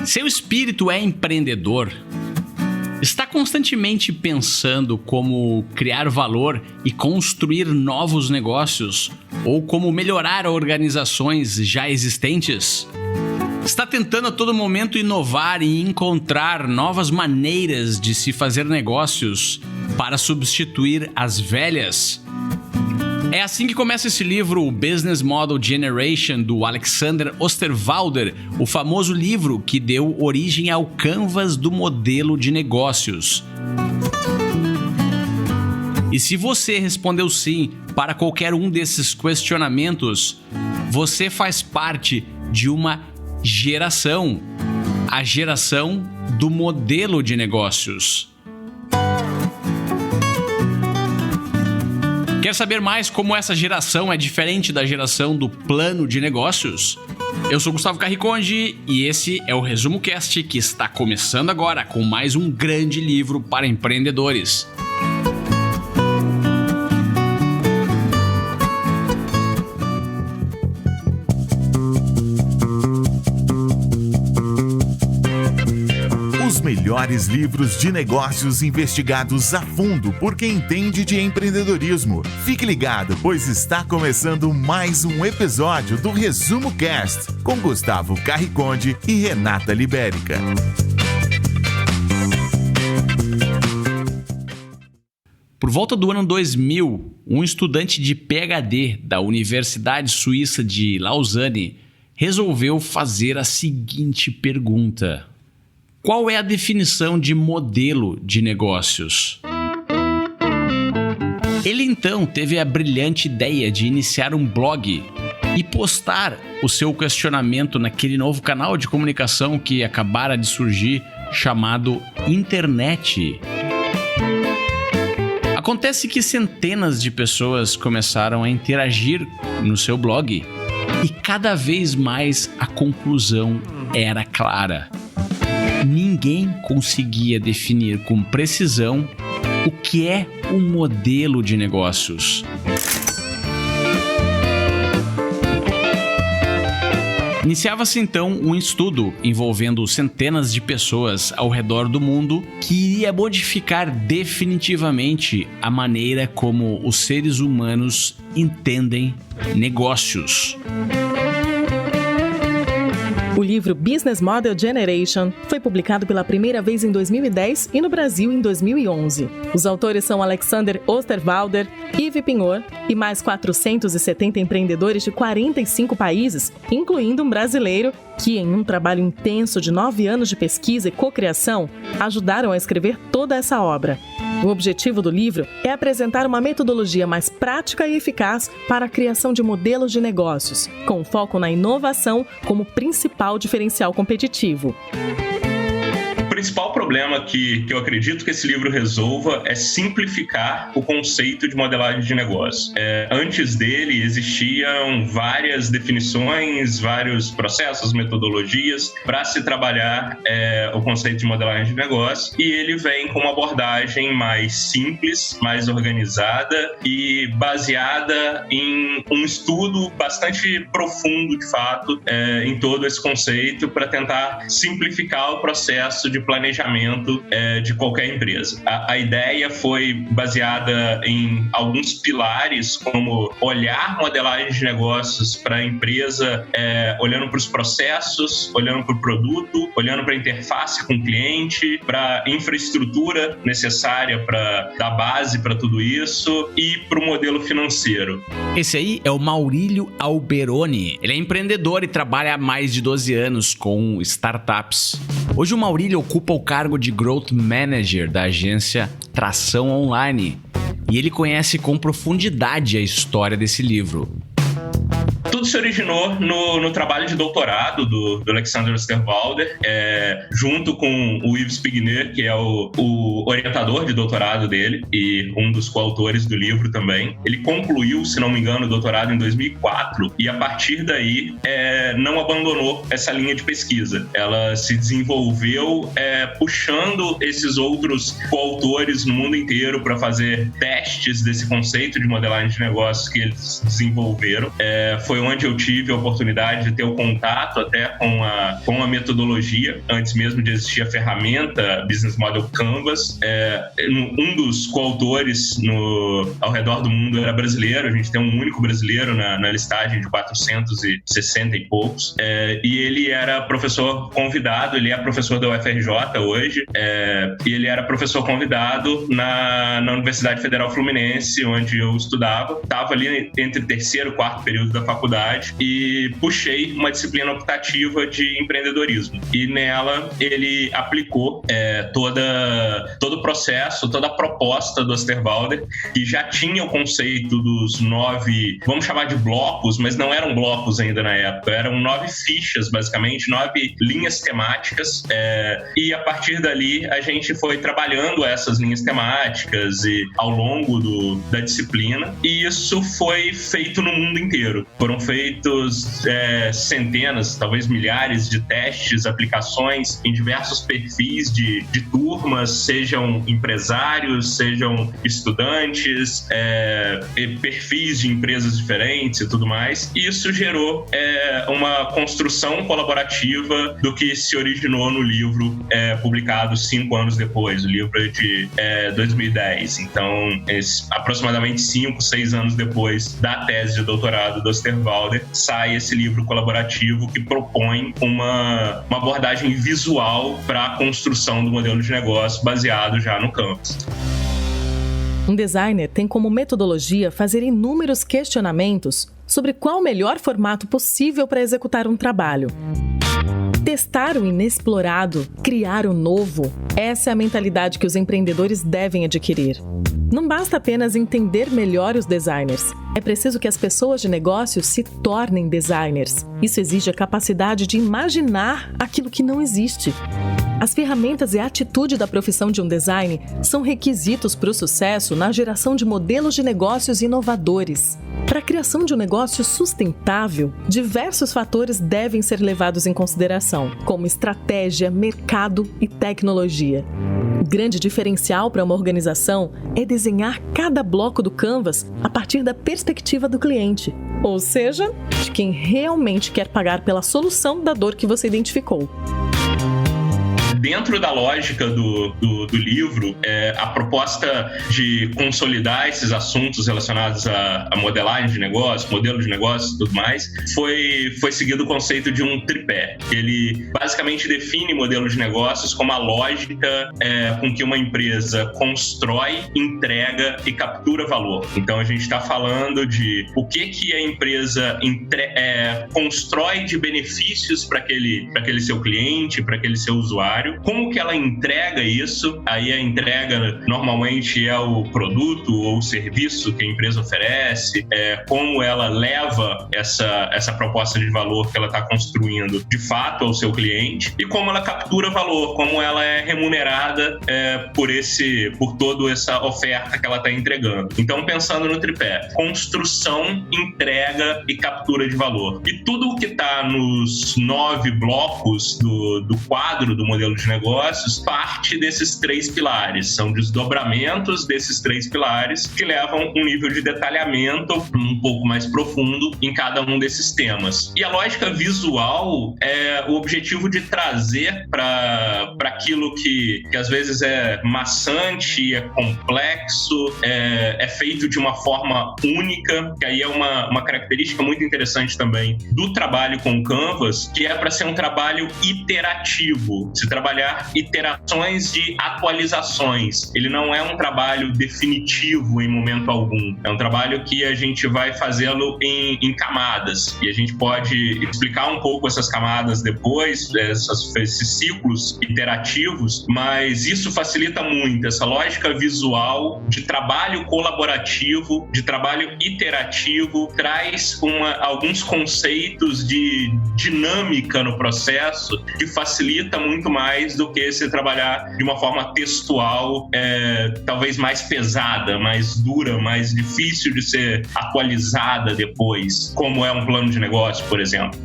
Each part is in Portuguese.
Seu espírito é empreendedor? Está constantemente pensando como criar valor e construir novos negócios ou como melhorar organizações já existentes? Está tentando a todo momento inovar e encontrar novas maneiras de se fazer negócios para substituir as velhas? É assim que começa esse livro, o Business Model Generation, do Alexander Osterwalder, o famoso livro que deu origem ao canvas do modelo de negócios. E se você respondeu sim para qualquer um desses questionamentos, você faz parte de uma geração, a geração do modelo de negócios. Quer saber mais como essa geração é diferente da geração do plano de negócios? Eu sou Gustavo Carriconde e esse é o Resumo Cast, que está começando agora com mais um grande livro para empreendedores. Melhores livros de negócios investigados a fundo por quem entende de empreendedorismo. Fique ligado, pois está começando mais um episódio do Resumo Cast com Gustavo Carriconde e Renata Libérica. Por volta do ano 2000, um estudante de PhD da Universidade Suíça de Lausanne resolveu fazer a seguinte pergunta: qual é a definição de modelo de negócios? Ele então teve a brilhante ideia de iniciar um blog e postar o seu questionamento naquele novo canal de comunicação que acabara de surgir, chamado internet. Acontece que centenas de pessoas começaram a interagir no seu blog e cada vez mais a conclusão era clara. Ninguém conseguia definir com precisão o que é um modelo de negócios. Iniciava-se então um estudo envolvendo centenas de pessoas ao redor do mundo que iria modificar definitivamente a maneira como os seres humanos entendem negócios. O livro Business Model Generation foi publicado pela primeira vez em 2010 e no Brasil em 2011. Os autores são Alexander Osterwalder, Yves Pinhot e mais 470 empreendedores de 45 países, incluindo um brasileiro que, em um trabalho intenso de 9 anos de pesquisa e cocriação, ajudaram a escrever toda essa obra. O objetivo do livro é apresentar uma metodologia mais prática e eficaz para a criação de modelos de negócios, com foco na inovação como principal diferencial competitivo. O principal problema que eu acredito que esse livro resolva é simplificar o conceito de modelagem de negócio. Antes dele existiam várias definições, vários processos, metodologias para se trabalhar o conceito de modelagem de negócio, e ele vem com uma abordagem mais simples, mais organizada e baseada em um estudo bastante profundo, de fato, em todo esse conceito, para tentar simplificar o processo de planejamento de qualquer empresa. A ideia foi baseada em alguns pilares, como olhar modelagem de negócios para a empresa, olhando para os processos, olhando para o produto, olhando para a interface com o cliente, para a infraestrutura necessária para dar base para tudo isso e para o modelo financeiro. Esse aí é o Maurílio Alberoni. Ele é empreendedor e trabalha há mais de 12 anos com startups. Hoje o Maurílio ocupa o cargo de Growth Manager da agência Tração Online e ele conhece com profundidade a história desse livro. Tudo se originou no trabalho de doutorado do Alexander Osterwalder, junto com o Yves Pinhot, que é o orientador de doutorado dele e um dos coautores do livro também. Ele concluiu, se não me engano, o doutorado em 2004 e, a partir daí, não abandonou essa linha de pesquisa. Ela se desenvolveu puxando esses outros coautores no mundo inteiro para fazer testes desse conceito de modelagem de negócios que eles desenvolveram. Foi foi onde eu tive a oportunidade de ter o contato até com a metodologia, antes mesmo de existir a ferramenta Business Model Canvas. Um dos coautores ao redor do mundo era brasileiro, a gente tem um único brasileiro na listagem de 460 e poucos, e ele era professor convidado, ele é professor da UFRJ hoje, e ele era professor convidado na Universidade Federal Fluminense, onde eu estudava. Estava ali entre terceiro e quarto período da faculdade e puxei uma disciplina optativa de empreendedorismo. E nela ele aplicou todo o processo, toda a proposta do Osterwalder, que já tinha o conceito dos 9, vamos chamar de blocos, mas não eram blocos ainda na época, eram 9 fichas, basicamente, 9 linhas temáticas, e a partir dali a gente foi trabalhando essas linhas temáticas e ao longo da disciplina, e isso foi feito no mundo inteiro. Foram feitos centenas, talvez milhares de testes, aplicações em diversos perfis de turmas, sejam empresários, sejam estudantes, perfis de empresas diferentes e tudo mais. E isso gerou uma construção colaborativa do que se originou no livro publicado 5 anos depois. O livro é de 2010. Então, aproximadamente 5, 6 anos depois da tese de doutorado do Osterwalder, sai esse livro colaborativo que propõe uma abordagem visual para a construção do modelo de negócio baseado já no Canvas. Um designer tem como metodologia fazer inúmeros questionamentos sobre qual o melhor formato possível para executar um trabalho. Testar o inexplorado, criar o novo. Essa é a mentalidade que os empreendedores devem adquirir. Não basta apenas entender melhor os designers. É preciso que as pessoas de negócio se tornem designers. Isso exige a capacidade de imaginar aquilo que não existe. As ferramentas e a atitude da profissão de um design são requisitos para o sucesso na geração de modelos de negócios inovadores. Para a criação de um negócio sustentável, diversos fatores devem ser levados em consideração, como estratégia, mercado e tecnologia. O grande diferencial para uma organização é desenhar cada bloco do Canvas a partir da perspectiva do cliente, ou seja, de quem realmente quer pagar pela solução da dor que você identificou. Dentro da lógica do livro, a proposta de consolidar esses assuntos relacionados à modelagem de negócio, modelo de negócio e tudo mais, foi seguido o conceito de um tripé. Ele basicamente define modelo de negócios como a lógica com que uma empresa constrói, entrega e captura valor. Então a gente está falando de o que a empresa constrói de benefícios para aquele seu cliente, para aquele seu usuário. Como que ela entrega isso? Aí a entrega normalmente é o produto ou o serviço que a empresa oferece, como ela leva essa proposta de valor que ela está construindo de fato ao seu cliente e como ela captura valor, como ela é remunerada por toda essa oferta que ela está entregando. Então, pensando no tripé, construção, entrega e captura de valor. E tudo o que está nos 9 blocos do quadro do modelo de negócios parte desses 3 pilares, são desdobramentos desses 3 pilares que levam um nível de detalhamento um pouco mais profundo em cada um desses temas. E a lógica visual é o objetivo de trazer para aquilo que às vezes é maçante, é complexo, é feito de uma forma única, que aí é uma característica muito interessante também do trabalho com Canvas, que é para ser um trabalho iterativo, se trabalhar iterações de atualizações. Ele não é um trabalho definitivo em momento algum. É um trabalho que a gente vai fazê-lo em camadas. E a gente pode explicar um pouco essas camadas depois, esses ciclos iterativos, mas isso facilita muito. Essa lógica visual de trabalho colaborativo, de trabalho iterativo, traz alguns conceitos de dinâmica no processo que facilita muito mais do que se trabalhar de uma forma textual, talvez mais pesada, mais dura, mais difícil de ser atualizada depois, como é um plano de negócio, por exemplo.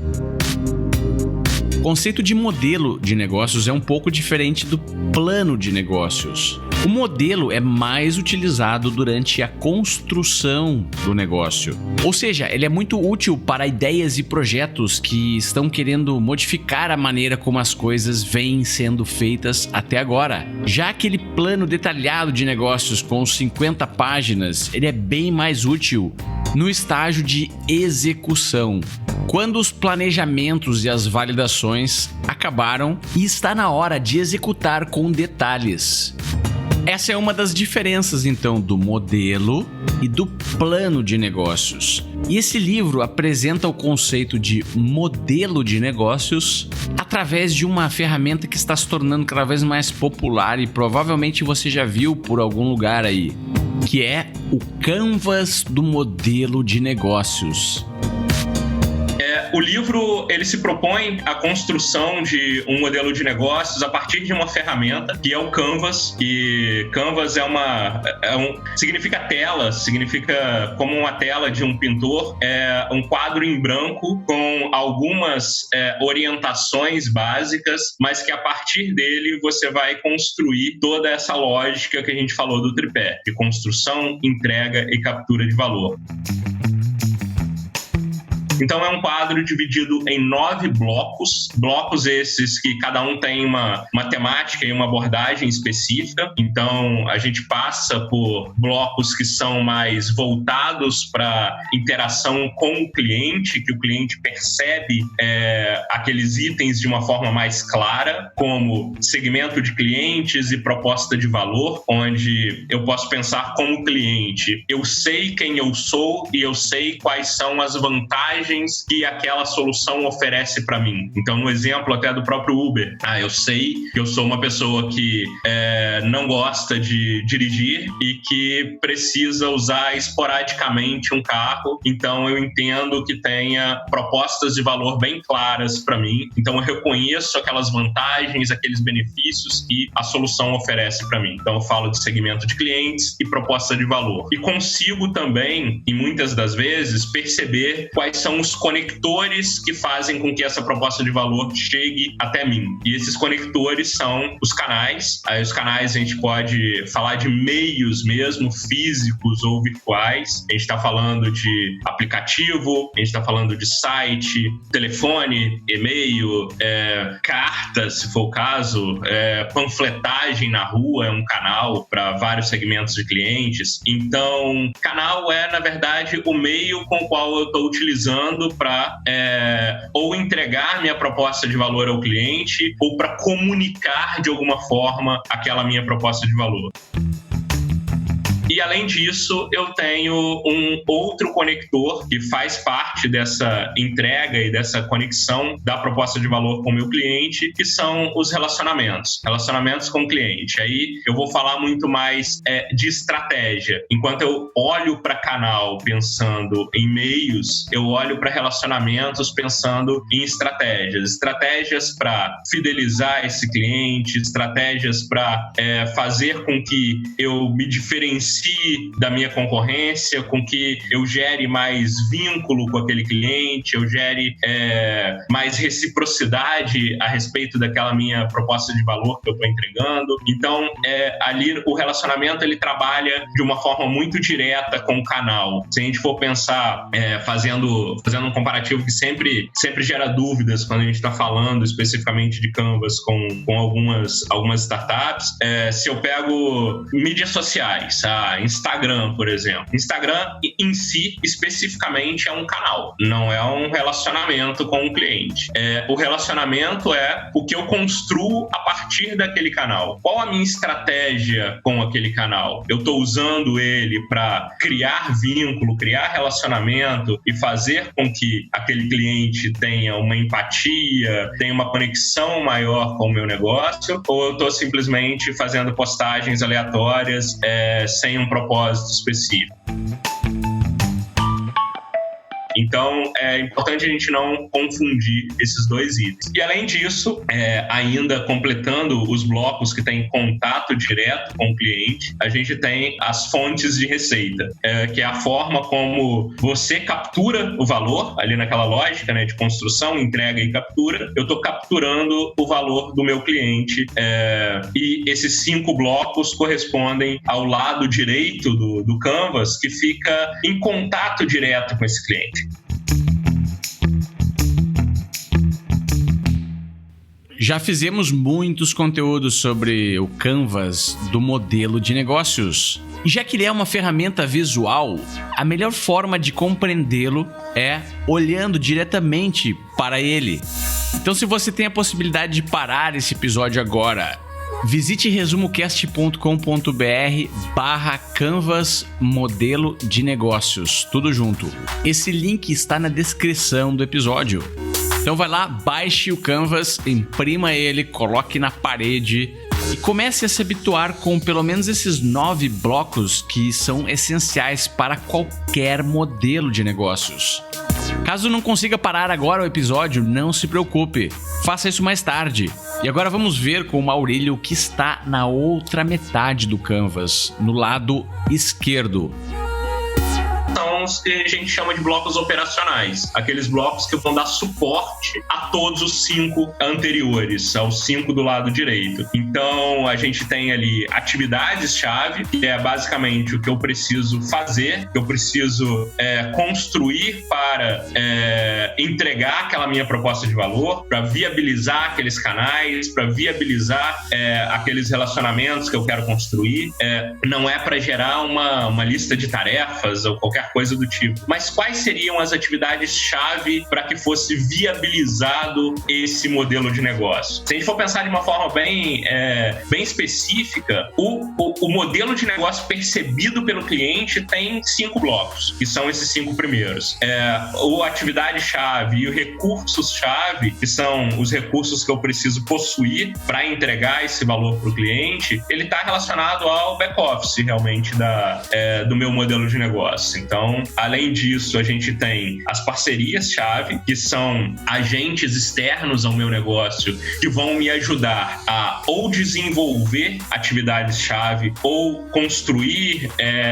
O conceito de modelo de negócios é um pouco diferente do plano de negócios. O modelo é mais utilizado durante a construção do negócio. Ou seja, ele é muito útil para ideias e projetos que estão querendo modificar a maneira como as coisas vêm sendo feitas até agora. Já aquele plano detalhado de negócios com 50 páginas, ele é bem mais útil no estágio de execução, quando os planejamentos e as validações acabaram e está na hora de executar com detalhes. Essa é uma das diferenças, então, do modelo e do plano de negócios. E esse livro apresenta o conceito de modelo de negócios através de uma ferramenta que está se tornando cada vez mais popular e provavelmente você já viu por algum lugar aí, que é o Canvas do modelo de negócios. O livro, ele se propõe a construção de um modelo de negócios a partir de uma ferramenta, que é o Canvas. E Canvas significa tela, significa como uma tela de um pintor, é um quadro em branco com algumas orientações básicas, mas que a partir dele você vai construir toda essa lógica que a gente falou do tripé, de construção, entrega e captura de valor. Então é um quadro dividido em 9 blocos esses que cada um tem uma temática e uma abordagem específica. Então a gente passa por blocos que são mais voltados para interação com o cliente, que o cliente percebe aqueles itens de uma forma mais clara, como segmento de clientes e proposta de valor, onde eu posso pensar como cliente. Eu sei quem eu sou e eu sei quais são as vantagens que aquela solução oferece para mim. Então, no exemplo até do próprio Uber, eu sei que eu sou uma pessoa que não gosta de dirigir e que precisa usar esporadicamente um carro, então eu entendo que tenha propostas de valor bem claras para mim, então eu reconheço aquelas vantagens, aqueles benefícios que a solução oferece para mim. Então eu falo de segmento de clientes e proposta de valor. E consigo também, e muitas das vezes, perceber quais são os conectores que fazem com que essa proposta de valor chegue até mim. E esses conectores são os canais. Aí os canais a gente pode falar de meios mesmo, físicos ou virtuais. A gente está falando de aplicativo, a gente está falando de site, telefone, e-mail, carta, se for o caso, panfletagem na rua é um canal para vários segmentos de clientes. Então, canal é, na verdade, o meio com o qual eu estou utilizando para ou entregar minha proposta de valor ao cliente ou para comunicar de alguma forma aquela minha proposta de valor. E, além disso, eu tenho um outro conector que faz parte dessa entrega e dessa conexão da proposta de valor com o meu cliente, que são os relacionamentos com o cliente. Aí eu vou falar muito mais de estratégia. Enquanto eu olho para canal pensando em meios, eu olho para relacionamentos pensando em estratégias para fidelizar esse cliente, estratégias para fazer com que eu me diferencie da minha concorrência, com que eu gere mais vínculo com aquele cliente, eu gere mais reciprocidade a respeito daquela minha proposta de valor que eu estou entregando. Então, ali o relacionamento ele trabalha de uma forma muito direta com o canal. Se a gente for pensar, fazendo um comparativo que sempre gera dúvidas quando a gente está falando especificamente de Canvas com algumas startups, se eu pego mídias sociais, Instagram, por exemplo. Instagram em si, especificamente, é um canal, não é um relacionamento com o cliente. O relacionamento é o que eu construo a partir daquele canal. Qual a minha estratégia com aquele canal? Eu estou usando ele para criar vínculo, criar relacionamento e fazer com que aquele cliente tenha uma empatia, tenha uma conexão maior com o meu negócio, ou eu estou simplesmente fazendo postagens aleatórias sem um propósito específico? Então, é importante a gente não confundir esses dois itens. E, além disso, ainda completando os blocos que têm contato direto com o cliente, a gente tem as fontes de receita, que é a forma como você captura o valor, ali naquela lógica, né, de construção, entrega e captura. Eu estou capturando o valor do meu cliente, e esses 5 blocos correspondem ao lado direito do Canvas, que fica em contato direto com esse cliente. Já fizemos muitos conteúdos sobre o Canvas do modelo de negócios. E já que ele é uma ferramenta visual, a melhor forma de compreendê-lo é olhando diretamente para ele. Então, se você tem a possibilidade de parar esse episódio agora, visite resumocast.com.br/Canvas modelo de negócios, tudo junto. Esse link está na descrição do episódio. Então vai lá, baixe o Canvas, imprima ele, coloque na parede e comece a se habituar com pelo menos esses 9 blocos que são essenciais para qualquer modelo de negócios. Caso não consiga parar agora o episódio, não se preocupe, faça isso mais tarde. E agora vamos ver com o Maurílio o que está na outra metade do Canvas, no lado esquerdo. São os que a gente chama de blocos operacionais, aqueles blocos que vão dar suporte a todos os 5 anteriores, aos 5 do lado direito. Então, a gente tem ali atividades-chave, que é basicamente o que eu preciso fazer, que eu preciso construir para entregar aquela minha proposta de valor, para viabilizar aqueles canais, para viabilizar aqueles relacionamentos que eu quero construir. Não é para gerar uma lista de tarefas ou qualquer coisa do tipo. Mas quais seriam as atividades-chave para que fosse viabilizado esse modelo de negócio? Se a gente for pensar de uma forma bem específica, o modelo de negócio percebido pelo cliente tem 5 blocos, que são esses 5 primeiros. O atividade-chave e o recursos-chave, que são os recursos que eu preciso possuir para entregar esse valor para o cliente, ele está relacionado ao back-office, realmente, do meu modelo de negócio. Então, além disso, a gente tem as parcerias-chave, que são agentes externos ao meu negócio que vão me ajudar a ou desenvolver atividades-chave ou construir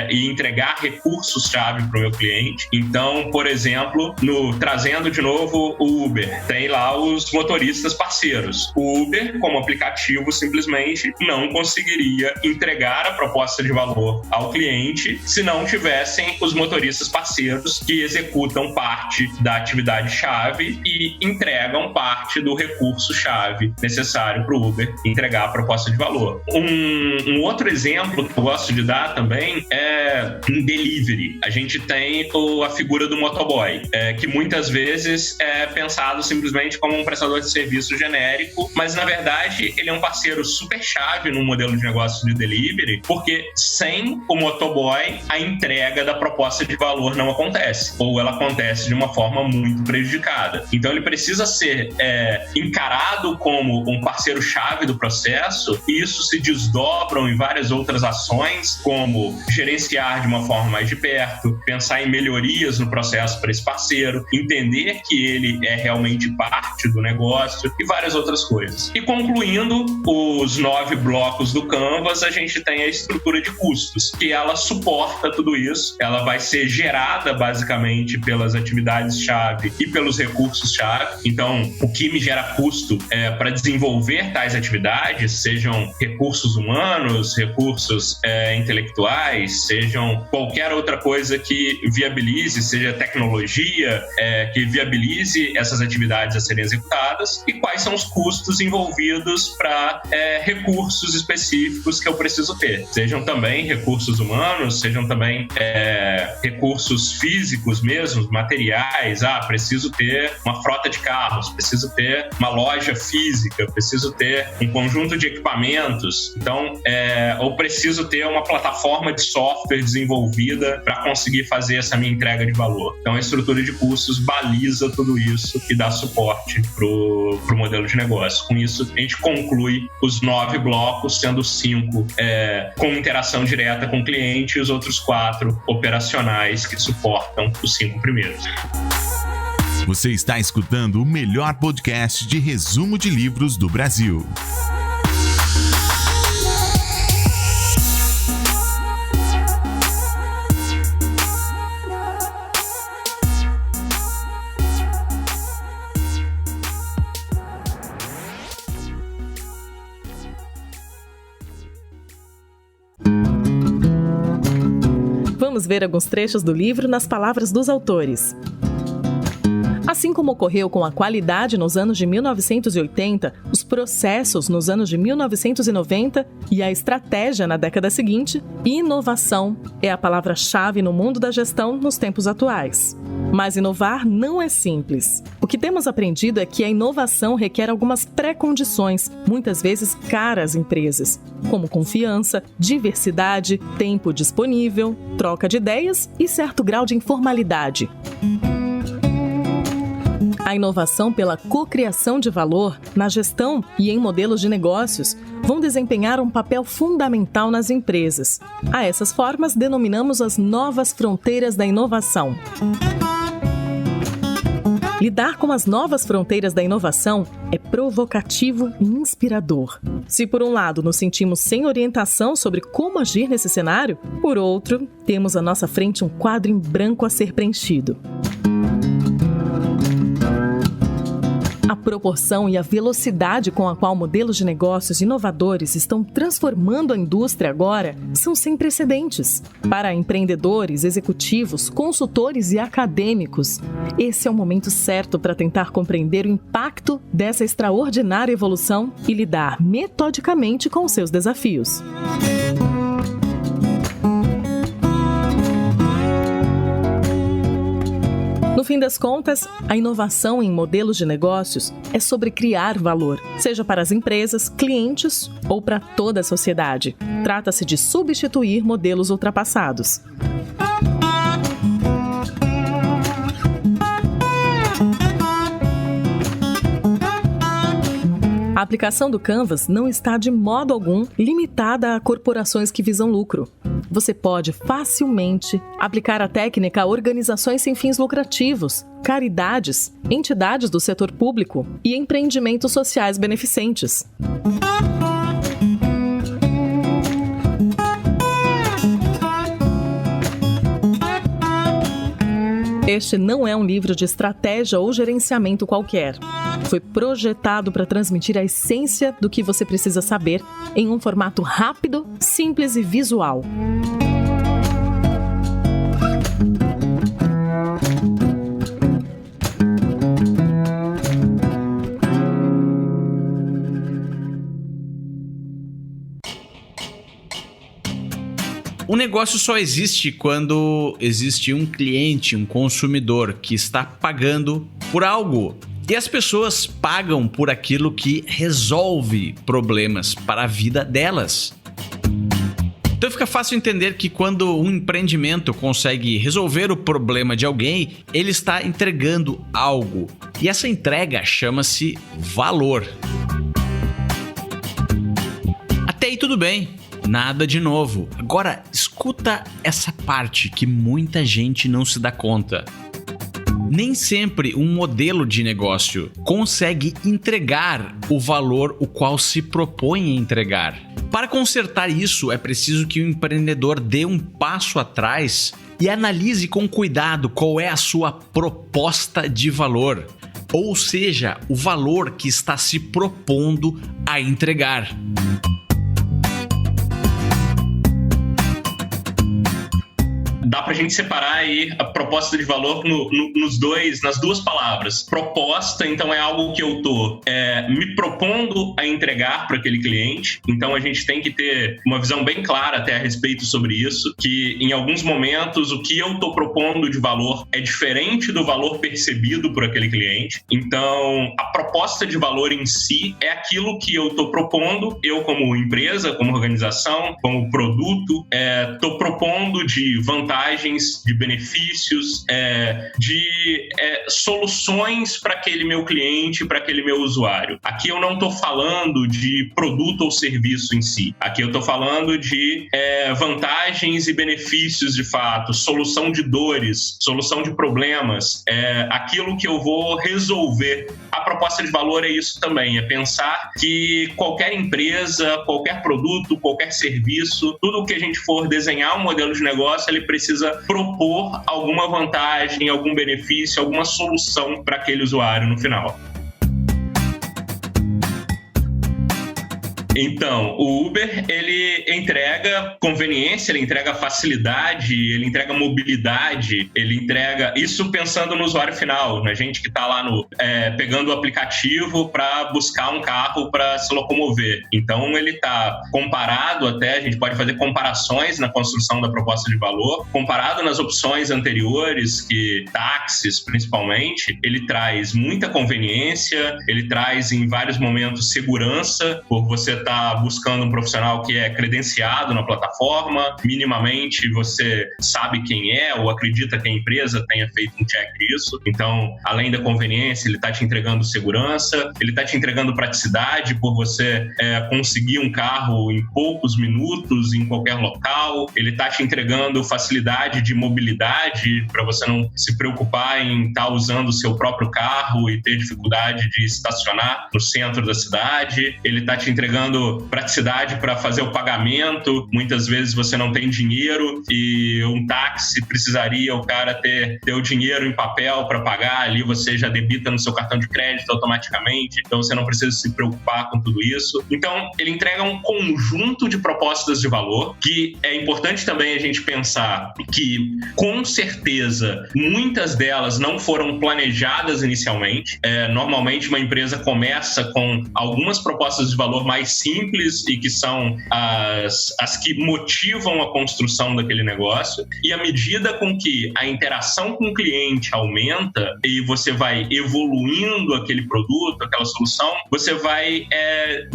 e entregar recursos-chave para o meu cliente. Então, por exemplo, trazendo de novo o Uber, tem lá os motoristas parceiros. O Uber, como aplicativo, simplesmente não conseguiria entregar a proposta de valor ao cliente se não tivessem os motoristas parceiros que executam parte da atividade-chave e entregam parte do recurso-chave necessário para o Uber entregar a proposta de valor. Um outro exemplo que eu gosto de dar também é em delivery. A gente tem a figura do motoboy, que muitas vezes é pensado simplesmente como um prestador de serviço genérico, mas na verdade ele é um parceiro super chave no modelo de negócio de delivery, porque sem o motoboy a entrega da proposta de valor não acontece, ou ela acontece de uma forma muito prejudicada. Então ele precisa ser encarado como um parceiro-chave do processo, e isso se desdobram em várias outras ações, como gerenciar de uma forma mais de perto, pensar em melhorias no processo para esse parceiro, entender que ele é realmente parte do negócio e várias outras coisas. E concluindo os 9 blocos do Canvas, a gente tem a estrutura de custos, que ela suporta tudo isso. Ela vai ser gerada basicamente pelas atividades-chave e pelos recursos-chave. Então, o que me gera custo para desenvolver tais atividades, sejam recursos humanos, recursos intelectuais, sejam qualquer outra coisa que viabilize, seja tecnologia, que viabilize essas atividades a serem executadas, e quais são os custos envolvidos para recursos específicos que eu preciso ter. Sejam também recursos humanos, sejam também recursos físicos mesmo, materiais. Preciso ter uma frota de carros, preciso ter uma loja física, preciso ter um conjunto de equipamentos. Então, ou preciso ter uma plataforma de software desenvolvida para conseguir fazer essa minha entrega de valor. Então, a estrutura de custos baliza tudo isso e dá suporte pro modelo de negócio. Com isso, a gente conclui os 9 blocos, sendo 5 com interação direta com o cliente e os outros 4 operacionais, principais que suportam os 5 primeiros. Você está escutando o melhor podcast de resumo de livros do Brasil. Vamos ver alguns trechos do livro nas palavras dos autores. Assim como ocorreu com a qualidade nos anos de 1980, os processos nos anos de 1990 e a estratégia na década seguinte, inovação é a palavra-chave no mundo da gestão nos tempos atuais. Mas inovar não é simples. O que temos aprendido é que a inovação requer algumas pré-condições, muitas vezes caras às empresas, como confiança, diversidade, tempo disponível, troca de ideias e certo grau de informalidade. A inovação pela cocriação de valor na gestão e em modelos de negócios vão desempenhar um papel fundamental nas empresas. A essas formas denominamos as novas fronteiras da inovação. Lidar com as novas fronteiras da inovação é provocativo e inspirador. Se por um lado nos sentimos sem orientação sobre como agir nesse cenário, por outro, temos à nossa frente um quadro em branco a ser preenchido. A proporção e a velocidade com a qual modelos de negócios inovadores estão transformando a indústria agora são sem precedentes. Para empreendedores, executivos, consultores e acadêmicos, esse é o momento certo para tentar compreender o impacto dessa extraordinária evolução e lidar metodicamente com os seus desafios. No fim das contas, a inovação em modelos de negócios é sobre criar valor, seja para as empresas, clientes ou para toda a sociedade. Trata-se de substituir modelos ultrapassados. A aplicação do Canvas não está de modo algum limitada a corporações que visam lucro. Você pode facilmente aplicar a técnica a organizações sem fins lucrativos, caridades, entidades do setor público e empreendimentos sociais beneficentes. Este não é um livro de estratégia ou gerenciamento qualquer. Foi projetado para transmitir a essência do que você precisa saber em um formato rápido, simples e visual. O negócio só existe quando existe um cliente, um consumidor que está pagando por algo. E as pessoas pagam por aquilo que resolve problemas para a vida delas. Então fica fácil entender que quando um empreendimento consegue resolver o problema de alguém, ele está entregando algo. E essa entrega chama-se valor. Até aí tudo bem. Nada de novo. Agora, escuta essa parte que muita gente não se dá conta. Nem sempre um modelo de negócio consegue entregar o valor o qual se propõe a entregar. Para consertar isso, é preciso que o empreendedor dê um passo atrás e analise com cuidado qual é a sua proposta de valor, ou seja, o valor que está se propondo a entregar. Dá pra gente separar aí a proposta de valor nas duas palavras. Proposta, então, é algo que eu tô me propondo a entregar para aquele cliente. Então, a gente tem que ter uma visão bem clara até a respeito sobre isso, que em alguns momentos o que eu tô propondo de valor é diferente do valor percebido por aquele cliente. Então, a proposta de valor em si é aquilo que eu tô propondo, eu como empresa, como organização, como produto, tô propondo de vantagem vantagens, de benefícios, de soluções para aquele meu cliente, para aquele meu usuário. Aqui eu não estou falando de produto ou serviço em si. Aqui eu estou falando de vantagens e benefícios de fato, solução de dores, solução de problemas, aquilo que eu vou resolver. A proposta de valor é isso também, é pensar que qualquer empresa, qualquer produto, qualquer serviço, tudo que a gente for desenhar um modelo de negócio, ele precisa propor alguma vantagem, algum benefício, alguma solução para aquele usuário no final. Então, o Uber, ele entrega conveniência, ele entrega facilidade, ele entrega mobilidade, ele entrega... Isso pensando no usuário final, na gente que está lá pegando o aplicativo para buscar um carro para se locomover. Então, ele está comparado até, a gente pode fazer comparações na construção da proposta de valor, comparado nas opções anteriores, que táxis, principalmente, ele traz muita conveniência, ele traz, em vários momentos, segurança, por você está buscando um profissional que é credenciado na plataforma, minimamente você sabe quem é ou acredita que a empresa tenha feito um check disso. Então, além da conveniência, ele está te entregando segurança, ele está te entregando praticidade por você conseguir um carro em poucos minutos, em qualquer local, ele está te entregando facilidade de mobilidade para você não se preocupar em estar usando o seu próprio carro e ter dificuldade de estacionar no centro da cidade, ele está te entregando praticidade para fazer o pagamento. Muitas vezes você não tem dinheiro e um táxi precisaria o cara ter o dinheiro em papel para pagar, ali você já debita no seu cartão de crédito automaticamente, então você não precisa se preocupar com tudo isso. Então, ele entrega um conjunto de propostas de valor que é importante também a gente pensar que, com certeza, muitas delas não foram planejadas inicialmente. Normalmente, uma empresa começa com algumas propostas de valor mais simples e que são as que motivam a construção daquele negócio, e à medida com que a interação com o cliente aumenta e você vai evoluindo aquele produto, aquela solução, você vai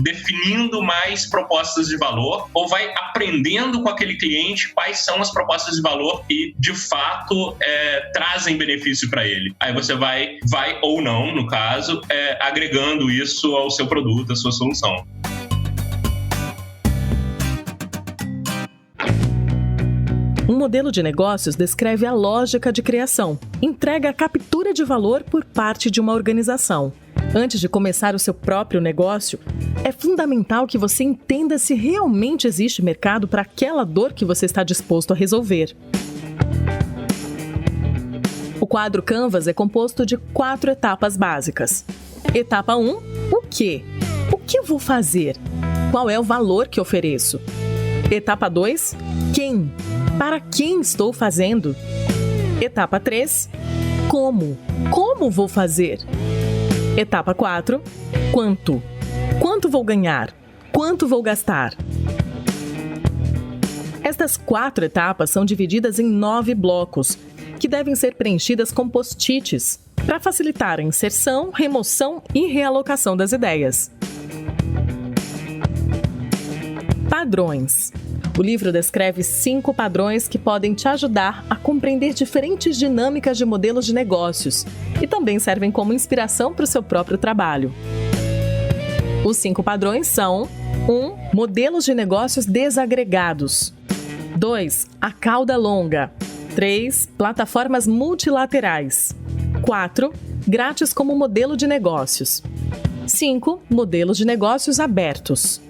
definindo mais propostas de valor ou vai aprendendo com aquele cliente quais são as propostas de valor que de fato trazem benefício para ele. Aí você vai ou não, no caso, agregando isso ao seu produto, à sua solução. Um modelo de negócios descreve a lógica de criação, entrega a captura de valor por parte de uma organização. Antes de começar o seu próprio negócio, é fundamental que você entenda se realmente existe mercado para aquela dor que você está disposto a resolver. O quadro Canvas é composto de 4 etapas básicas. Etapa 1, o quê? O que eu vou fazer? Qual é o valor que ofereço? Etapa 2, quem? Para quem estou fazendo? Etapa 3, como? Como vou fazer? Etapa 4, quanto? Quanto vou ganhar? Quanto vou gastar? Estas 4 etapas são divididas em 9 blocos, que devem ser preenchidas com post-its, para facilitar a inserção, remoção e realocação das ideias. Padrões. O livro descreve 5 padrões que podem te ajudar a compreender diferentes dinâmicas de modelos de negócios e também servem como inspiração para o seu próprio trabalho. Os 5 padrões são: 1. Modelos de negócios desagregados. 2. A cauda longa. 3. Plataformas multilaterais. 4. Grátis como modelo de negócios. 5. Modelos de negócios abertos.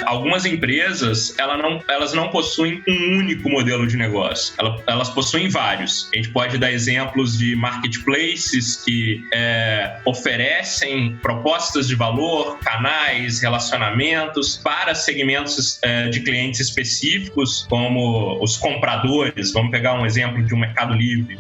Algumas empresas, elas não possuem um único modelo de negócio. Elas possuem vários. A gente pode dar exemplos de marketplaces que oferecem propostas de valor, canais, relacionamentos para segmentos de clientes específicos, como os compradores. Vamos pegar um exemplo de um Mercado Livre.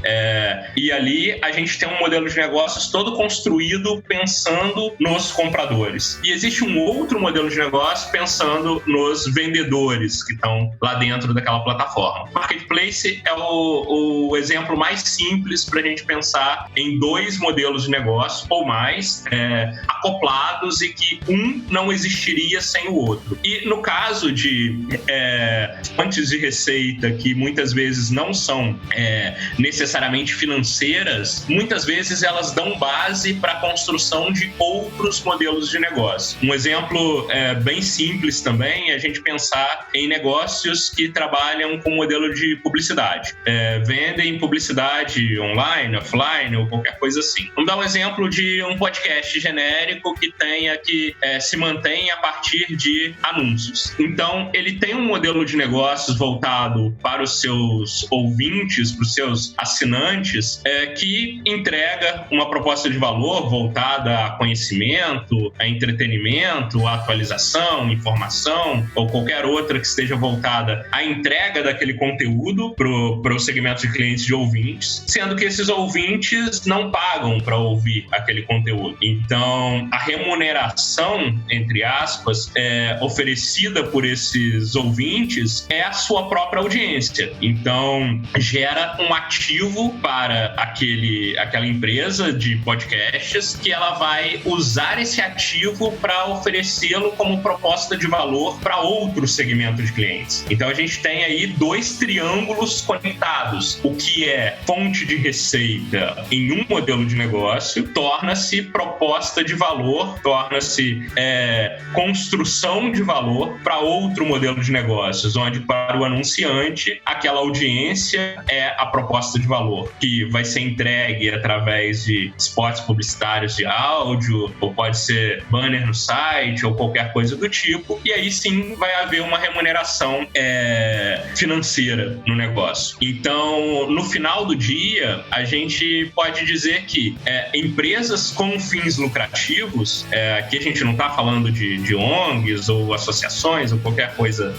E ali a gente tem um modelo de negócios todo construído pensando nos compradores. E existe um outro modelo de negócio pensando pensando nos vendedores que estão lá dentro daquela plataforma. Marketplace é o exemplo mais simples para a gente pensar em dois modelos de negócio ou mais acoplados e que um não existiria sem o outro. E no caso de fontes de receita que muitas vezes não são necessariamente financeiras, muitas vezes elas dão base para a construção de outros modelos de negócio. Um exemplo bem simples também é a gente pensar em negócios que trabalham com modelo de publicidade. Vendem publicidade online, offline ou qualquer coisa assim. Vamos dar um exemplo de um podcast genérico que se mantém a partir de anúncios. Então, ele tem um modelo de negócios voltado para os seus ouvintes, para os seus assinantes, que entrega uma proposta de valor voltada a conhecimento, a entretenimento, a atualização, informação ou qualquer outra que esteja voltada à entrega daquele conteúdo para o segmento de clientes de ouvintes, sendo que esses ouvintes não pagam para ouvir aquele conteúdo. Então, a remuneração, entre aspas, oferecida por esses ouvintes é a sua própria audiência. Então, gera um ativo para aquela empresa de podcasts que ela vai usar esse ativo para oferecê-lo como proposta de valor para outro segmento de clientes. Então, a gente tem aí dois triângulos conectados. O que é fonte de receita em um modelo de negócio torna-se proposta de valor, torna-se construção de valor para outro modelo de negócios, onde para o anunciante aquela audiência é a proposta de valor, que vai ser entregue através de spots publicitários de áudio, ou pode ser banner no site, ou qualquer coisa do tipo, e aí sim vai haver uma remuneração financeira no negócio. Então, no final do dia, a gente pode dizer que empresas com fins lucrativos, aqui a gente não está falando de ONGs ou associações ou qualquer coisa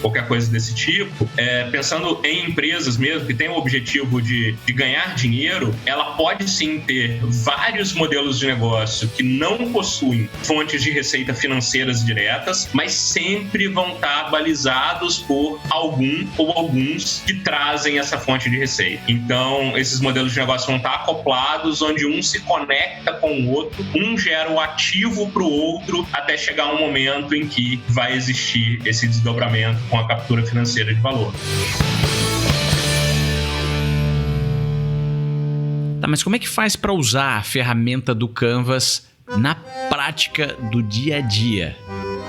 desse tipo, pensando em empresas mesmo que têm o objetivo de ganhar dinheiro, ela pode sim ter vários modelos de negócio que não possuem fontes de receita financeiras diretas, mas sempre vão estar balizados por algum ou alguns que trazem essa fonte de receita. Então, esses modelos de negócio vão estar acoplados, onde um se conecta com o outro, um gera o ativo para o outro, até chegar um momento em que vai existir esse desdobramento com a captura financeira de valor. Tá, mas como é que faz para usar a ferramenta do Canvas na prática do dia a dia?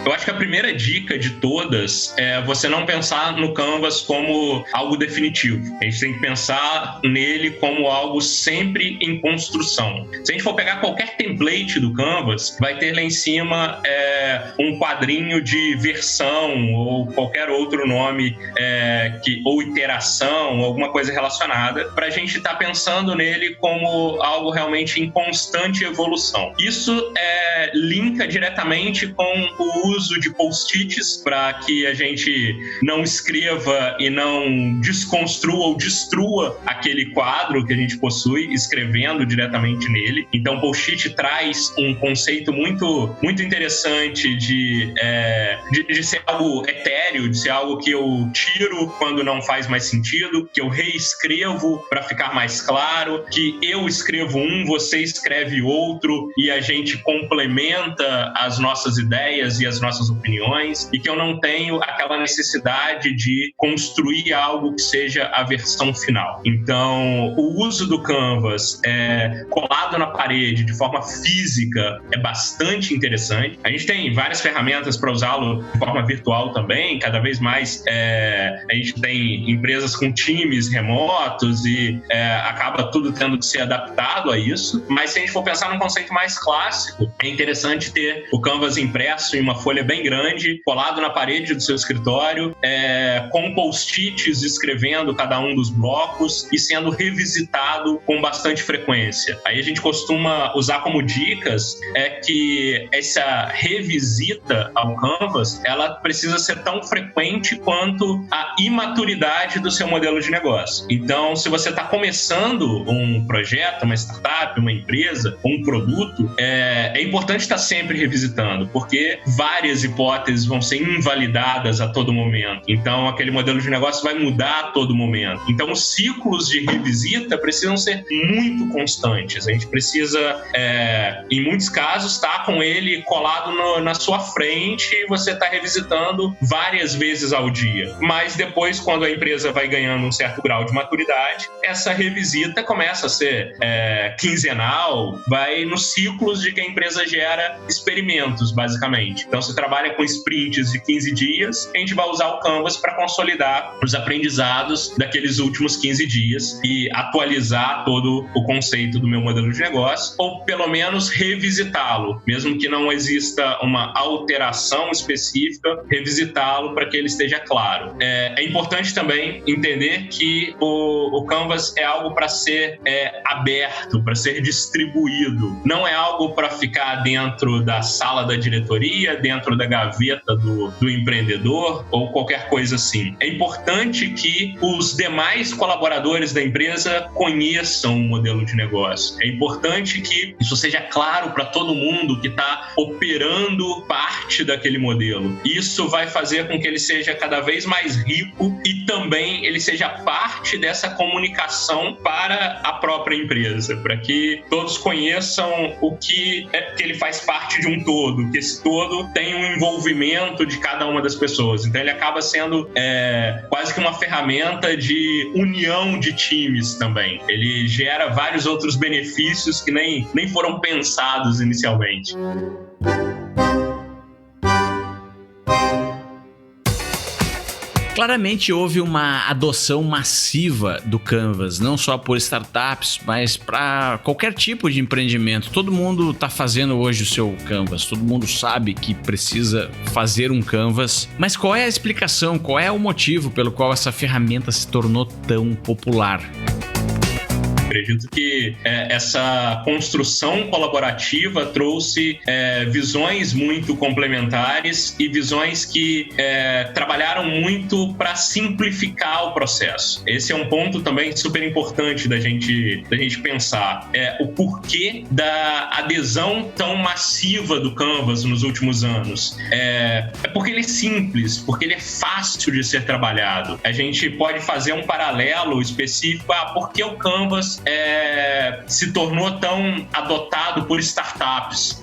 Eu acho que a primeira dica de todas é você não pensar no Canvas como algo definitivo. A gente tem que pensar nele como algo sempre em construção. Se a gente for pegar qualquer template do Canvas, vai ter lá em cima um quadrinho de versão ou qualquer outro nome, ou iteração, alguma coisa relacionada, para a gente estar pensando nele como algo realmente em constante evolução. Isso linka diretamente com o uso de post-its para que a gente não escreva e não desconstrua ou destrua aquele quadro que a gente possui escrevendo diretamente nele. Então, post-it traz um conceito muito, muito interessante de ser algo etéreo, de ser algo que eu tiro quando não faz mais sentido, que eu reescrevo para ficar mais claro, que eu escrevo você escreve outro e a gente complementa as nossas ideias e as nossas opiniões, e que eu não tenho aquela necessidade de construir algo que seja a versão final. Então, o uso do Canvas colado na parede de forma física é bastante interessante. A gente tem várias ferramentas para usá-lo de forma virtual também. Cada vez mais a gente tem empresas com times remotos e acaba tudo tendo que ser adaptado a isso. Mas se a gente for pensar num conceito mais clássico, é interessante ter o Canvas impresso em uma folha bem grande, colado na parede do seu escritório, com post-its escrevendo cada um dos blocos e sendo revisitado com bastante frequência. Aí a gente costuma usar como dicas que essa revisita ao Canvas, ela precisa ser tão frequente quanto a imaturidade do seu modelo de negócio. Então, se você está começando um projeto, uma startup, uma empresa, um produto, é importante estar sempre revisitando, porque vai várias hipóteses vão ser invalidadas a todo momento. Então, aquele modelo de negócio vai mudar a todo momento. Então, os ciclos de revisita precisam ser muito constantes. A gente precisa, em muitos casos, estar com ele colado na sua frente e você está revisitando várias vezes ao dia. Mas depois, quando a empresa vai ganhando um certo grau de maturidade, essa revisita começa a ser quinzenal, vai nos ciclos de que a empresa gera experimentos, basicamente. Então, você trabalha com sprints de 15 dias, a gente vai usar o Canvas para consolidar os aprendizados daqueles últimos 15 dias e atualizar todo o conceito do meu modelo de negócio, ou pelo menos revisitá-lo, mesmo que não exista uma alteração específica, revisitá-lo para que ele esteja claro. É importante também entender que o Canvas é algo para ser aberto, para ser distribuído. Não é algo para ficar dentro da sala da diretoria, dentro da gaveta do empreendedor ou qualquer coisa assim. É importante que os demais colaboradores da empresa conheçam o modelo de negócio. É importante que isso seja claro para todo mundo que está operando parte daquele modelo. Isso vai fazer com que ele seja cada vez mais rico e também ele seja parte dessa comunicação para a própria empresa, para que todos conheçam o que ele faz parte de um todo, que esse todo tem um envolvimento de cada uma das pessoas. Então ele acaba sendo quase que uma ferramenta de união de times também. Ele gera vários outros benefícios que nem foram pensados inicialmente. Claramente houve uma adoção massiva do Canvas, não só por startups, mas para qualquer tipo de empreendimento. Todo mundo está fazendo hoje o seu Canvas, todo mundo sabe que precisa fazer um Canvas. Mas qual é a explicação, qual é o motivo pelo qual essa ferramenta se tornou tão popular? Acredito que essa construção colaborativa trouxe visões muito complementares e visões que trabalharam muito para simplificar o processo. Esse é um ponto também super importante da gente pensar. O porquê da adesão tão massiva do Canvas nos últimos anos. É porque ele é simples, porque ele é fácil de ser trabalhado. A gente pode fazer um paralelo específico por que o Canvas se tornou tão adotado por startups.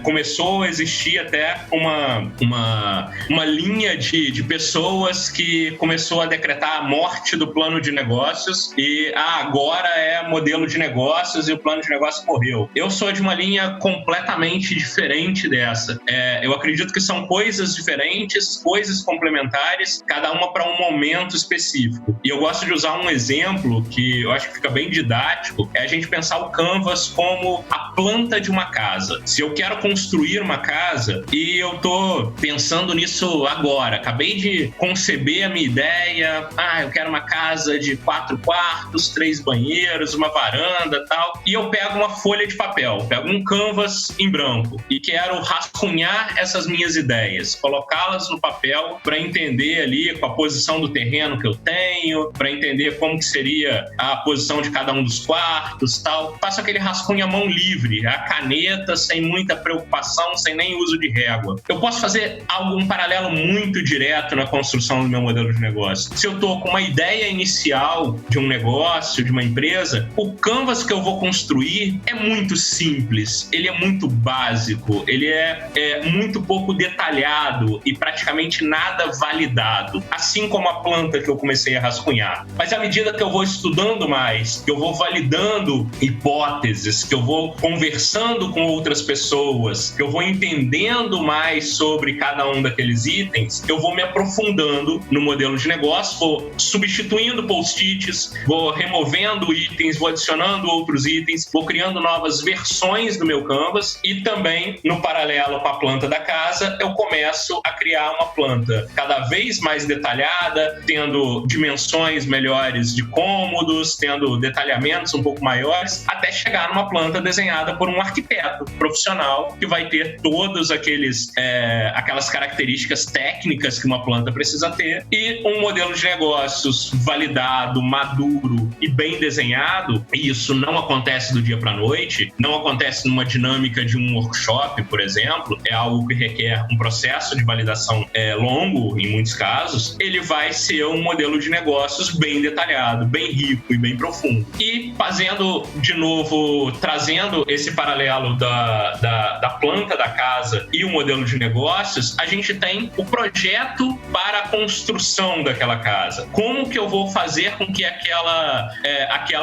Começou a existir até uma linha de pessoas que começou a decretar a morte do plano de negócios e agora é modelo de negócios e o plano de negócio morreu. Eu sou de uma linha completamente diferente dessa. Eu acredito que são coisas diferentes, coisas complementares, cada uma para um momento específico. E eu gosto de usar um exemplo que eu acho que fica bem didático, é a gente pensar o Canvas como a planta de uma casa. Se eu quero construir uma casa e eu tô pensando nisso agora, acabei de conceber a minha ideia, eu quero uma casa de 4 quartos, 3 banheiros, uma varanda, tal, e eu pego uma folha de papel, pego um Canvas em branco e quero rascunhar essas minhas ideias, colocá-las no papel para entender ali com a posição do terreno que eu tenho, para entender como que seria a posição de cada um dos quartos, tal. Faço aquele rascunho à mão livre, a caneta, sem muita preocupação, sem nem uso de régua. Eu posso fazer um paralelo muito direto na construção do meu modelo de negócio. Se eu estou com uma ideia inicial de um negócio, de uma empresa, o Canvas que eu vou construir é muito simples, ele é muito básico, ele é muito pouco detalhado e praticamente nada validado, assim como a planta que eu comecei a rascunhar. Mas à medida que eu vou estudando mais, que eu vou validando hipóteses, que eu vou conversando com outras pessoas, que eu vou entendendo mais sobre cada um daqueles itens, eu vou me aprofundando no modelo de negócio, vou substituindo post-its, vou removendo itens, vou adicionando outros itens, vou criando novas versões do meu Canvas e também, no paralelo com a planta da casa, eu começo a criar uma planta cada vez mais detalhada, tendo dimensões melhores de cômodos, tendo fazendo detalhamentos um pouco maiores, até chegar numa planta desenhada por um arquiteto profissional que vai ter todos aquelas características técnicas que uma planta precisa ter, e um modelo de negócios validado, maduro e bem desenhado. E isso não acontece do dia para a noite, não acontece numa dinâmica de um workshop, por exemplo, é algo que requer um processo de validação longo, em muitos casos. Ele vai ser um modelo de negócios bem detalhado, bem rico e bem profundo. E fazendo, de novo, trazendo esse paralelo da planta da casa e o modelo de negócios, a gente tem o projeto para a construção daquela casa. Como que eu vou fazer com que aquela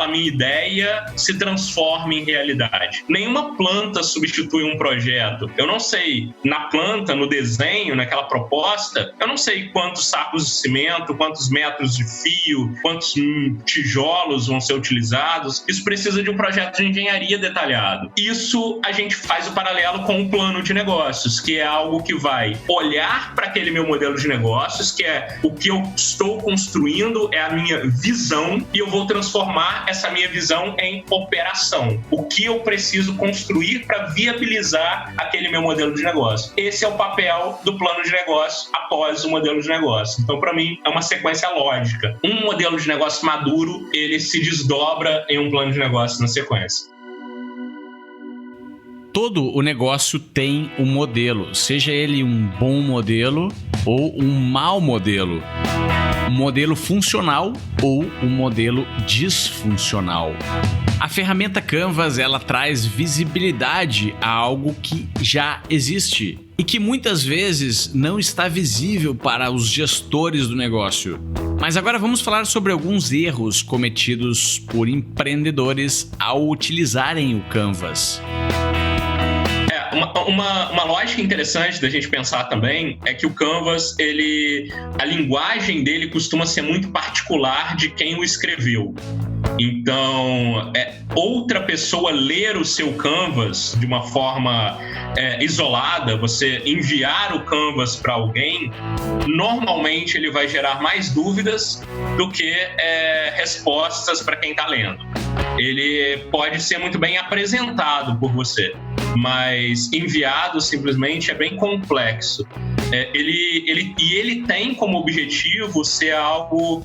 minha ideia se transforme em realidade? Nenhuma planta substitui um projeto. Eu não sei, na planta, no desenho, naquela proposta, eu não sei quantos sacos de cimento, quantos metros de fio, quantos tijolos vão ser utilizados. Isso precisa de um projeto de engenharia detalhado. Isso a gente faz o paralelo com o plano de negócios, que é algo que vai olhar para aquele meu modelo de negócios, que é o que eu estou construindo, é a minha visão, e eu vou transformar essa minha visão em operação. O que eu preciso construir para viabilizar aquele meu modelo de negócio. Esse é o papel do plano de negócio após o modelo de negócio. Então, para mim, é uma sequência lógica. Um modelo de negócio maduro, ele se desdobra em um plano de negócio na sequência. Todo o negócio tem um modelo, seja ele um bom modelo ou um mau modelo. Um modelo funcional ou um modelo disfuncional. A ferramenta Canvas, ela traz visibilidade a algo que já existe e que muitas vezes não está visível para os gestores do negócio. Mas agora vamos falar sobre alguns erros cometidos por empreendedores ao utilizarem o Canvas. Uma lógica interessante da gente pensar também é que o Canvas, a linguagem dele costuma ser muito particular de quem o escreveu. Então, outra pessoa ler o seu Canvas de uma forma isolada, você enviar o Canvas para alguém, normalmente ele vai gerar mais dúvidas do que respostas para quem está lendo. Ele pode ser muito bem apresentado por você, mas enviado simplesmente é bem complexo. Ele tem como objetivo ser algo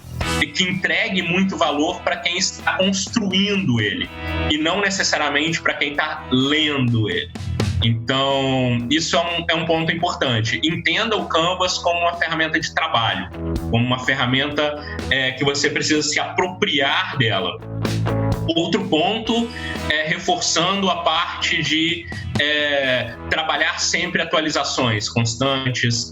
que entregue muito valor para quem está construindo ele e não necessariamente para quem está lendo ele. Então, isso é um ponto importante. Entenda o Canvas como uma ferramenta de trabalho, como uma ferramenta que você precisa se apropriar dela. Outro ponto é reforçando a parte de trabalhar sempre atualizações constantes,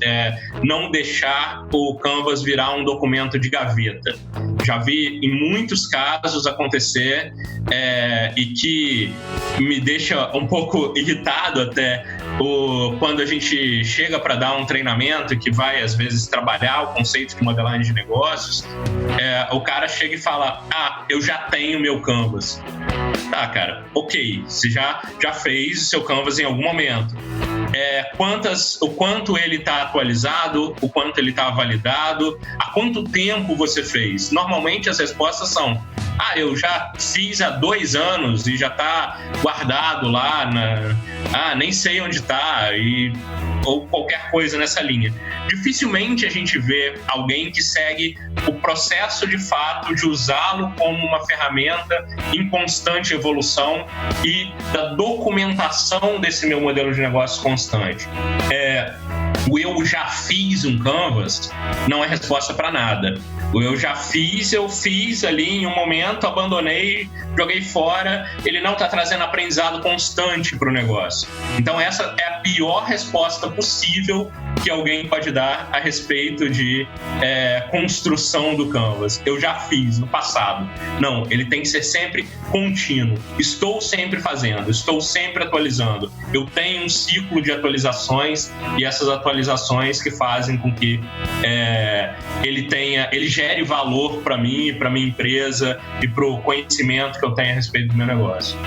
não deixar o Canvas virar um documento de gaveta. Já vi em muitos casos acontecer e que me deixa um pouco irritado até quando a gente chega para dar um treinamento que vai às vezes trabalhar o conceito de modelagem de negócios, o cara chega e fala: eu já tenho meu Canvas. Tá, cara, ok, você já fez o seu Canvas em algum momento. O quanto ele está atualizado, o quanto ele está validado, há quanto tempo você fez? Normalmente as respostas são: eu já fiz há 2 anos e já está guardado lá, nem sei onde está, ou qualquer coisa nessa linha. Dificilmente a gente vê alguém que segue o processo de fato de usá-lo como uma ferramenta em constante evolução e da documentação desse meu modelo de negócio constante. O eu já fiz um Canvas não é resposta para nada. O eu fiz ali em um momento, abandonei, joguei fora, ele não está trazendo aprendizado constante para o negócio. Então essa é a pior resposta possível que alguém pode dar a respeito de construção do Canvas. Eu já fiz no passado. Não, ele tem que ser sempre contínuo. Estou sempre fazendo, estou sempre atualizando. Eu tenho um ciclo de atualizações e essas atualizações que fazem com que ele gere valor para mim, para minha empresa e para o conhecimento que eu tenho a respeito do meu negócio.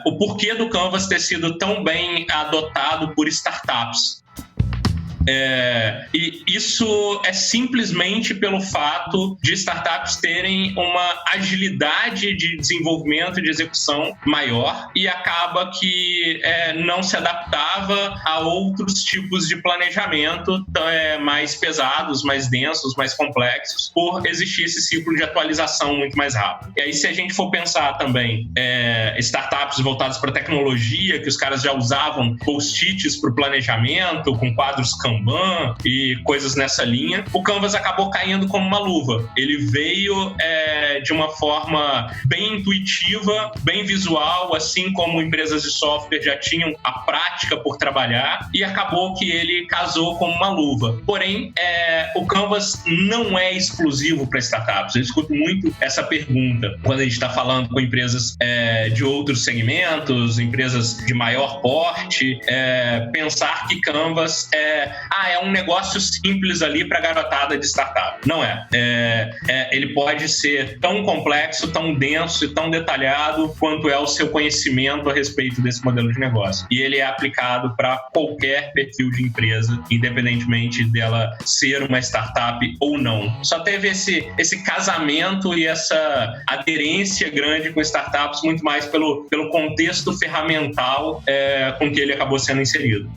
O porquê do Canvas ter sido tão bem adotado por startups. E isso é simplesmente pelo fato de startups terem uma agilidade de desenvolvimento e de execução maior, e acaba que não se adaptava a outros tipos de planejamento mais pesados, mais densos, mais complexos, por existir esse ciclo de atualização muito mais rápido. E aí, se a gente for pensar também startups voltadas para tecnologia, que os caras já usavam post-its para o planejamento, com quadros Kanban e coisas nessa linha, o Canvas acabou caindo como uma luva. Ele veio de uma forma bem intuitiva, bem visual, assim como empresas de software já tinham a prática por trabalhar, e acabou que ele casou como uma luva. Porém, o Canvas não é exclusivo para startups. Eu escuto muito essa pergunta quando a gente está falando com empresas de outros segmentos, empresas de maior porte, pensar que Canvas é um negócio simples ali para garotada de startup. Não é. Ele pode ser tão complexo, tão denso e tão detalhado quanto é o seu conhecimento a respeito desse modelo de negócio. E ele é aplicado para qualquer perfil de empresa, independentemente dela ser uma startup ou não. Só teve esse casamento e essa aderência grande com startups muito mais pelo contexto ferramental com que ele acabou sendo inserido.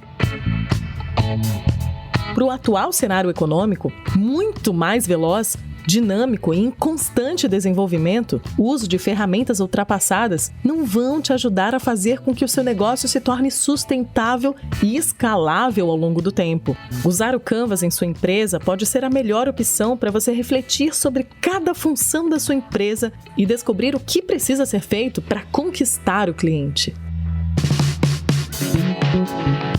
Para o atual cenário econômico, muito mais veloz, dinâmico e em constante desenvolvimento, o uso de ferramentas ultrapassadas não vão te ajudar a fazer com que o seu negócio se torne sustentável e escalável ao longo do tempo. Usar o Canvas em sua empresa pode ser a melhor opção para você refletir sobre cada função da sua empresa e descobrir o que precisa ser feito para conquistar o cliente.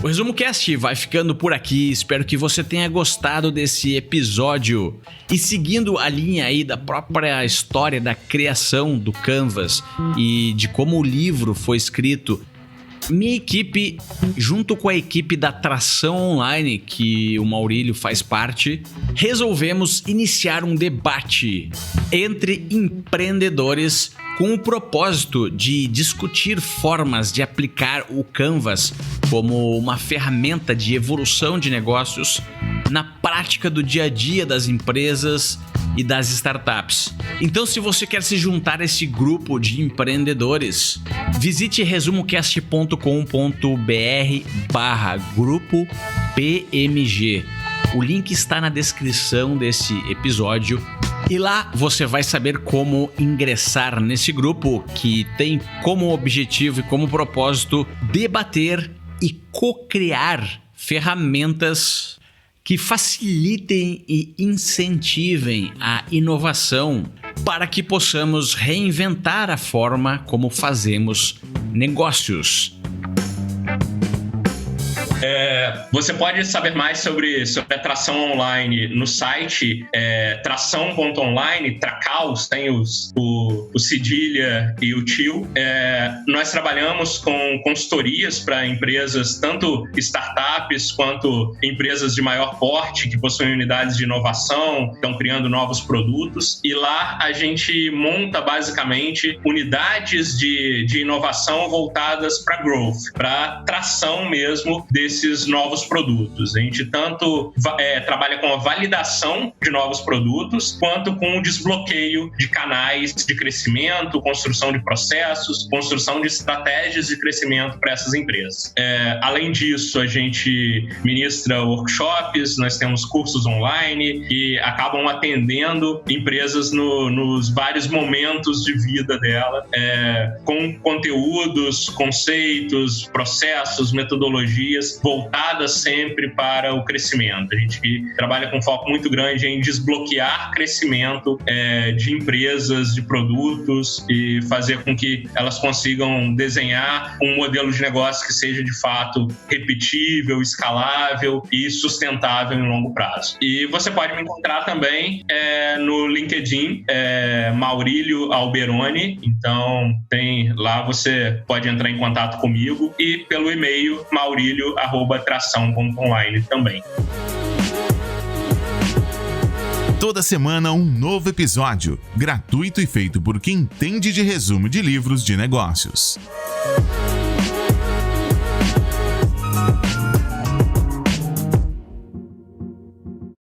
O Resumo Cast vai ficando por aqui, espero que você tenha gostado desse episódio. E seguindo a linha aí da própria história da criação do Canvas e de como o livro foi escrito, minha equipe, junto com a equipe da Tração Online, que o Maurílio faz parte, resolvemos iniciar um debate entre empreendedores com o propósito de discutir formas de aplicar o Canvas como uma ferramenta de evolução de negócios na prática do dia a dia das empresas e das startups. Então, se você quer se juntar a esse grupo de empreendedores, visite resumocast.com.br/grupo PMG. O link está na descrição desse episódio. E lá você vai saber como ingressar nesse grupo que tem como objetivo e como propósito debater e co-criar ferramentas que facilitem e incentivem a inovação para que possamos reinventar a forma como fazemos negócios. Você pode saber mais sobre a Tração Online no site tração.online, Tracaus, tem o Cedilha e o Tio. Nós trabalhamos com consultorias para empresas, tanto startups quanto empresas de maior porte, que possuem unidades de inovação, estão criando novos produtos, e lá a gente monta basicamente unidades de inovação voltadas para growth, para tração mesmo desses novos produtos. A gente tanto trabalha com a validação de novos produtos, quanto com o desbloqueio de canais de crescimento, construção de processos, construção de estratégias de crescimento para essas empresas. Além disso, a gente ministra workshops, nós temos cursos online que acabam atendendo empresas nos vários momentos de vida dela, com conteúdos, conceitos, processos, metodologias voltadas sempre para o crescimento. A gente trabalha com foco muito grande em desbloquear crescimento de empresas, de produtos, e fazer com que elas consigam desenhar um modelo de negócio que seja de fato repetível, escalável e sustentável em longo prazo. E você pode me encontrar também no LinkedIn, Maurílio Alberoni. Então lá você pode entrar em contato comigo, e pelo e-mail maurilio@tração.online também. Toda semana um novo episódio, gratuito e feito por quem entende de resumo de livros de negócios.